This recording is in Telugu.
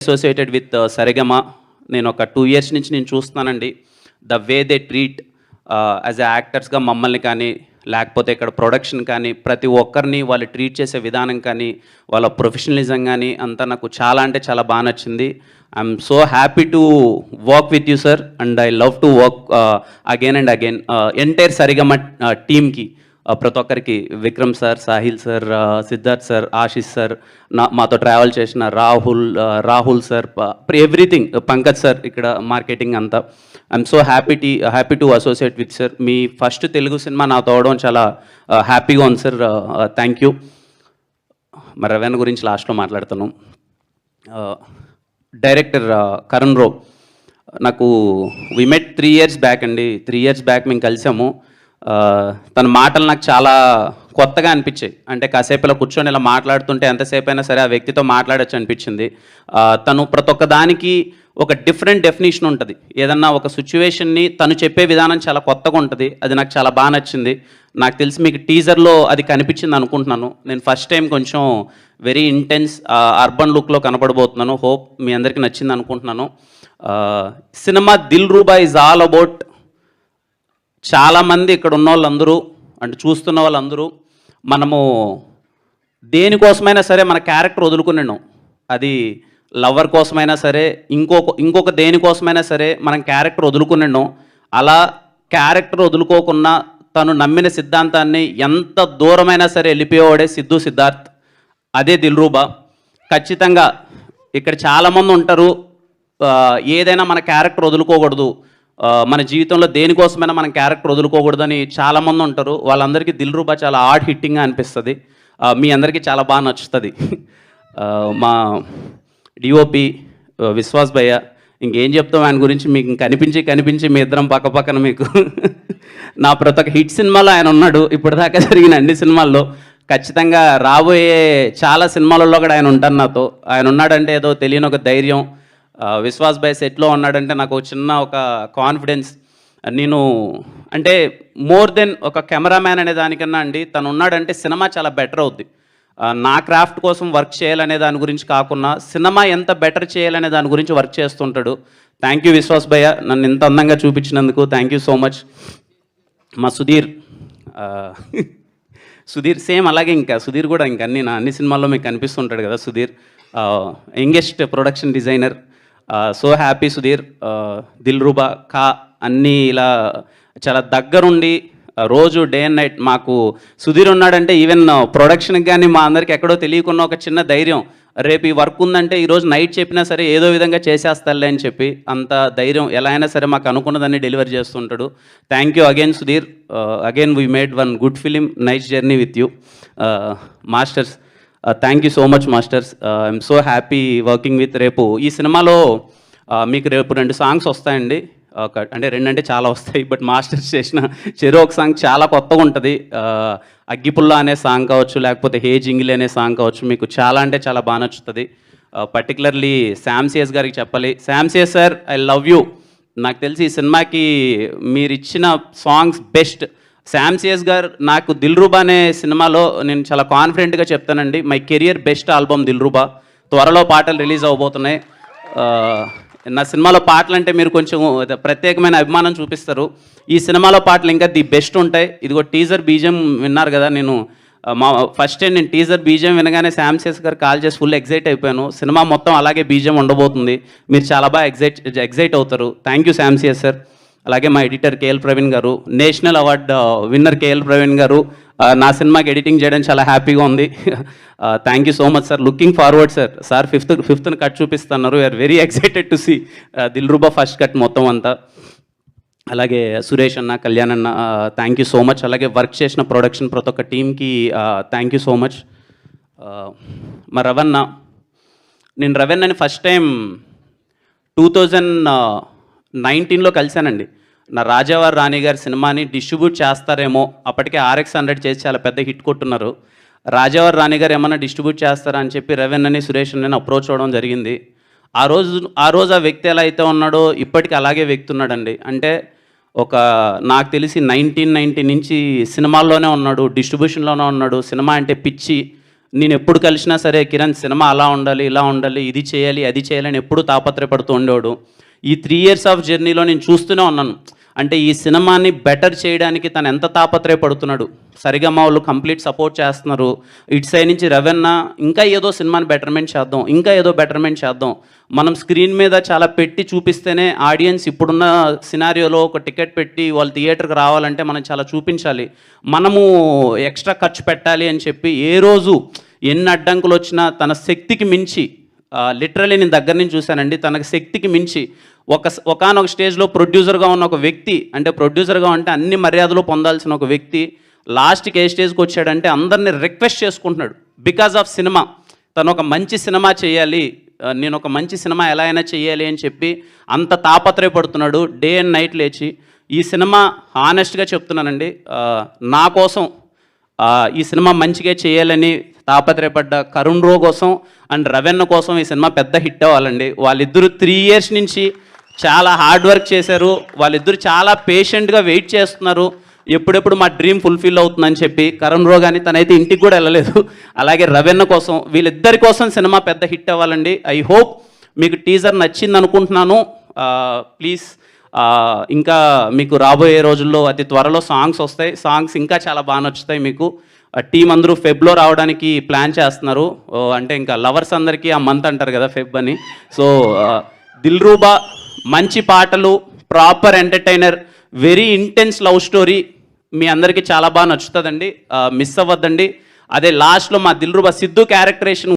అసోసియేటెడ్ విత్ సరిగమ నేను ఒక 2 years నుంచి నేను చూస్తున్నానండి. The way they treat as a యాక్టర్స్గా మమ్మల్ని కానీ, లేకపోతే ఇక్కడ ప్రొడక్షన్ కానీ, ప్రతి ఒక్కరిని వాళ్ళు ట్రీట్ చేసే విధానం కానీ, వాళ్ళ ప్రొఫెషనలిజం కానీ అంతా నాకు చాలా అంటే చాలా బాగా నచ్చింది. I'm so happy to work with you sir, and I love to work again and again. Entire Saregama టీమ్కి ప్రతి ఒక్కరికి, Vikram sir, Sahil sir, Siddharth sir, Ashish sir, మాతో ట్రావెల్ చేసిన Rahul sir, everything, Pankaj sir ఇక్కడ మార్కెటింగ్ అంతా. I'm so happy to associate with sir. మీ ఫస్ట్ తెలుగు సినిమా నాతో అవడం చాలా హ్యాపీగా ఉంది సార్. Thank you. మరి రవీణ గురించి లాస్ట్లో మాట్లాడతాను. డైరెక్టర్ కరణ్ రావు, నాకు వి మెట్ 3 years బ్యాక్ అండి. 3 years బ్యాక్ మేము కలిసాము. తన మాటలు నాకు చాలా కొత్తగా అనిపించాయి. అంటే కాసేపు ఇలా కూర్చొని ఇలా మాట్లాడుతుంటే ఎంతసేపు అయినా సరే ఆ వ్యక్తితో మాట్లాడచ్చు అనిపించింది. తను ప్రతి ఒక్క దానికి ఒక డిఫరెంట్ డెఫినేషన్ ఉంటుంది. ఏదన్నా ఒక సిచ్యువేషన్ని తను చెప్పే విధానం చాలా కొత్తగా ఉంటుంది. అది నాకు చాలా బాగా నచ్చింది. నాకు తెలిసి మీకు టీజర్లో అది కనిపించింది అనుకుంటున్నాను. నేను ఫస్ట్ టైం కొంచెం వెరీ ఇంటెన్స్ అర్బన్ లుక్లో కనపడబోతున్నాను. హోప్ మీ అందరికీ నచ్చింది అనుకుంటున్నాను. Cinema Dilruba is all about, చాలామంది ఇక్కడ ఉన్న వాళ్ళందరూ అంటే చూస్తున్న వాళ్ళందరూ మనము దేనికోసమైనా సరే మన క్యారెక్టర్ వదులుకున్నాం. అది లవర్ కోసమైనా సరే, ఇంకొక దేనికోసమైనా సరే మనం క్యారెక్టర్ వదులుకున్నాం. అలా క్యారెక్టర్ వదులుకోకుండా తను నమ్మిన సిద్ధాంతాన్ని ఎంత దూరమైనా సరే వెళ్ళిపోయేవాడే సిద్ధార్థ్. అదే దిల్రూబా. ఖచ్చితంగా ఇక్కడ చాలామంది ఉంటారు, ఏదైనా మన క్యారెక్టర్ వదులుకోకూడదు, మన జీవితంలో దేనికోసమైనా మనం క్యారెక్టర్ వదులుకోకూడదని చాలామంది ఉంటారు. వాళ్ళందరికీ దిల్రూబా చాలా హార్డ్ హిట్టింగ్గా అనిపిస్తుంది. మీ అందరికీ చాలా బాగా నచ్చుతుంది. మా డిఓపి విశ్వాస్ భయ్య, ఇంకేం చెప్తాం ఆయన గురించి, మీకు కనిపించి మీ ఇద్దరం పక్కన మీకు నా ప్రతి ఒక్క హిట్ సినిమాలో ఆయన ఉన్నాడు. ఇప్పటిదాకా జరిగిన అన్ని సినిమాల్లో, ఖచ్చితంగా రాబోయే చాలా సినిమాలలో కూడా ఆయన ఉంటారు నాతో. ఆయన ఉన్నాడంటే ఏదో తెలియని ఒక ధైర్యం. విశ్వాస్ భాయ్ సెట్లో ఉన్నాడంటే నాకు చిన్న ఒక కాన్ఫిడెన్స్. నేను అంటే మోర్ దెన్ ఒక కెమెరామ్యాన్ అనే దానికన్నా అండి, తను ఉన్నాడంటే సినిమా చాలా బెటర్ అవుద్ది. నా క్రాఫ్ట్ కోసం వర్క్ చేయాలనే దాని గురించి కాకుండా సినిమా ఎంత బెటర్ చేయాలనే దాని గురించి వర్క్ చేస్తుంటాడు. థ్యాంక్ యూ విశ్వాస్ భయ్య, నన్ను ఇంత అందంగా చూపించినందుకు థ్యాంక్ యూ సో మచ్. మా సుధీర్ సేమ్ అలాగే, ఇంకా సుధీర్ కూడా ఇంకా అన్ని సినిమాల్లో మీకు కనిపిస్తుంటాడు కదా Sudheer. Youngest production designer. So happy Sudheer. Dilruba అన్నీ ఇలా చాలా దగ్గరుండి రోజు డే అండ్ నైట్ మాకు సుధీర్ ఉన్నాడంటే ఈవెన్ ప్రొడక్షన్కి కానీ మా అందరికి ఎక్కడో తెలియకున్న ఒక చిన్న ధైర్యం. రేపు ఈ వర్క్ ఉందంటే ఈరోజు నైట్ చెప్పినా సరే ఏదో విధంగా చేసేస్తాలే అని చెప్పి అంత ధైర్యం. ఎలా అయినా సరే మాకు అనుకున్నదాన్ని డెలివరీ చేస్తుంటాడు. Thank you again Sudheer. Again we made one good film, nice journey with you. Masters, thank you so much masters. I'm so happy working with. రేపు ఈ సినిమాలో మీకు రేపు 2 songs వస్తాయండి. అంటే 2 అంటే చాలా వస్తాయి, బట్ మాస్టర్స్ చేసిన ఒక సాంగ్ చాలా కొత్తగా ఉంటుంది. అగ్గిపుల్ల అనే సాంగ్ కావచ్చు, లేకపోతే హే జింగిలి అనే సాంగ్ కావచ్చు, మీకు చాలా అంటే చాలా బాగా నచ్చుతుంది. పర్టికులర్లీ శామ్సియస్ గారికి చెప్పాలి. శామ్సియస్ సార్, ఐ లవ్ యూ. నాకు తెలిసి ఈ సినిమాకి మీరు ఇచ్చిన సాంగ్స్ బెస్ట్. శామ్సియస్ గారు నాకు దిల్రూబా అనే సినిమాలో నేను చాలా కాన్ఫిడెంట్గా చెప్తానండి, my career best album Dilruba. త్వరలో పాటలు రిలీజ్ అవబోతున్నాయి. నా సినిమాలో పాటలు అంటే మీరు కొంచెం ప్రత్యేకమైన అభిమానం చూపిస్తారు. ఈ సినిమాలో పాటలు ఇంకా ది బెస్ట్ ఉంటాయి. ఇదిగో టీజర్ బీజియం విన్నారు కదా. నేను ఫస్ట్ టైం నేను టీజర్ బీజియం వినగానే శామ్సియస్ గారు కాల్ చేసి ఫుల్ ఎగ్జైట్ అయిపోయాను. సినిమా మొత్తం అలాగే బీజియం ఉండబోతుంది. మీరు చాలా బాగా ఎగ్జైట్ అవుతారు. Thank you Sam CS sir. అలాగే మా ఎడిటర్ కేఎల్ ప్రవీణ్ గారు, national award winner K L Praveen గారు, నా సినిమాకి ఎడిటింగ్ చేయడం చాలా హ్యాపీగా ఉంది. Thank you so much sir. Looking forward sir. ఫిఫ్త్న కట్ చూపిస్తున్నారు. We're very excited to see Dilruba first cut మొత్తం అంతా. అలాగే సురేష్ అన్న, కళ్యాణ్ అన్న, థ్యాంక్ యూ సో మచ్. అలాగే వర్క్ చేసిన ప్రొడక్షన్ ప్రతి ఒక్క టీమ్కి థ్యాంక్ యూ సో మచ్. మా నేను రవణ్ణని ఫస్ట్ టైం 2019లో కలిశానండి. నా రాజావారి రాణి గారి సినిమాని డిస్ట్రిబ్యూట్ చేస్తారేమో, అప్పటికే RX100 చేసి చాలా పెద్ద హిట్ కొట్టున్నారు. రాజావారి రాణి గారు ఏమన్నా డిస్ట్రిబ్యూట్ చేస్తారా అని చెప్పి రవీణ్ని, సురేష్ నేను అప్రోచ్ అవ్వడం జరిగింది. ఆ రోజు ఆ వ్యక్తి ఎలా అయితే ఉన్నాడో ఇప్పటికీ అలాగే వ్యక్తి ఉన్నాడండి. అంటే నాకు తెలిసి 1990 నుంచి సినిమాల్లోనే ఉన్నాడు, డిస్ట్రిబ్యూషన్లోనే ఉన్నాడు. సినిమా అంటే పిచ్చి. నేను ఎప్పుడు కలిసినా సరే కిరణ్ సినిమా అలా ఉండాలి, ఇలా ఉండాలి, ఇది చేయాలి, అది చేయాలని ఎప్పుడు తాపత్రయపడుతూ ఉండేవాడు. ఈ 3 years ఆఫ్ జర్నీలో నేను చూస్తూనే ఉన్నాను. అంటే ఈ సినిమాని బెటర్ చేయడానికి తను ఎంత తాపత్రయపడుతున్నాడు. సరిగమ వాళ్ళు కంప్లీట్ సపోర్ట్ చేస్తున్నారు. ఇటు సైడ్ నుంచి రవెన్న ఇంకా ఏదో సినిమాని బెటర్మెంట్ చేద్దాం, ఇంకా ఏదో బెటర్మెంట్ చేద్దాం. మనం స్క్రీన్ మీద చాలా పెట్టి చూపిస్తేనే ఆడియన్స్ ఇప్పుడున్న సినారియోలో ఒక టికెట్ పెట్టి వాళ్ళు థియేటర్కి రావాలంటే మనం చాలా చూపించాలి. మనము ఎక్స్ట్రా ఖర్చు పెట్టాలి అని చెప్పి ఏ రోజు ఎన్ని అడ్డంకులు వచ్చినా తన శక్తికి మించి, లిటరలీ నేను దగ్గర నుంచి చూశానండి, తనకు శక్తికి మించి ఒకానొక స్టేజ్లో ప్రొడ్యూసర్గా ఉన్న ఒక వ్యక్తి, అంటే ప్రొడ్యూసర్గా అంటే అన్ని మర్యాదలు పొందాల్సిన ఒక వ్యక్తి లాస్ట్కి ఏ స్టేజ్కి వచ్చాడంటే అందరినీ రిక్వెస్ట్ చేసుకుంటున్నాడు. బికాజ్ ఆఫ్ సినిమా, తను ఒక మంచి సినిమా చేయాలి, నేను ఒక మంచి సినిమా ఎలా అయినా చేయాలి అని చెప్పి అంత తాపత్రయపడుతున్నాడు. డే అండ్ నైట్ లేచి ఈ సినిమా హానెస్ట్గా చెప్తున్నానండి, నా కోసం ఈ సినిమా మంచిగా చేయాలని తాపత్రయపడ్డ కరుణ్ రో కోసం అండ్ రవెన్న కోసం ఈ సినిమా పెద్ద హిట్ అవ్వాలండి. వాళ్ళిద్దరూ 3 years నుంచి చాలా హార్డ్ వర్క్ చేశారు. వాళ్ళిద్దరూ చాలా పేషెంట్గా వెయిట్ చేస్తున్నారు ఎప్పుడెప్పుడు మా డ్రీమ్ ఫుల్ఫిల్ అవుతుందని చెప్పి. కరుణ్ రో కానీ తనైతే ఇంటికి కూడా వెళ్ళలేదు. అలాగే రవెన్న కోసం, వీళ్ళిద్దరి కోసం సినిమా పెద్ద హిట్ అవ్వాలండి. ఐ హోప్ మీకు టీజర్ నచ్చింది అనుకుంటున్నాను. ప్లీజ్ ఇంకా మీకు రాబోయే రోజుల్లో అతి త్వరలో సాంగ్స్ వస్తాయి. సాంగ్స్ ఇంకా చాలా బాగా నచ్చుతాయి మీకు. టీం అందరూ ఫెబ్లో రావడానికి ప్లాన్ చేస్తున్నారు. అంటే ఇంకా లవర్స్ అందరికీ ఆ మంత్ అంటారు కదా ఫెబ్ అని. సో దిల్రూబా మంచి పాటలు, proper entertainer, very intense love story మీ అందరికీ చాలా బాగా నచ్చుతుందండి. మిస్ అవ్వద్దండి. అదే లాస్ట్లో మా దిల్రూబా సిద్ధు క్యారెక్టరేషన్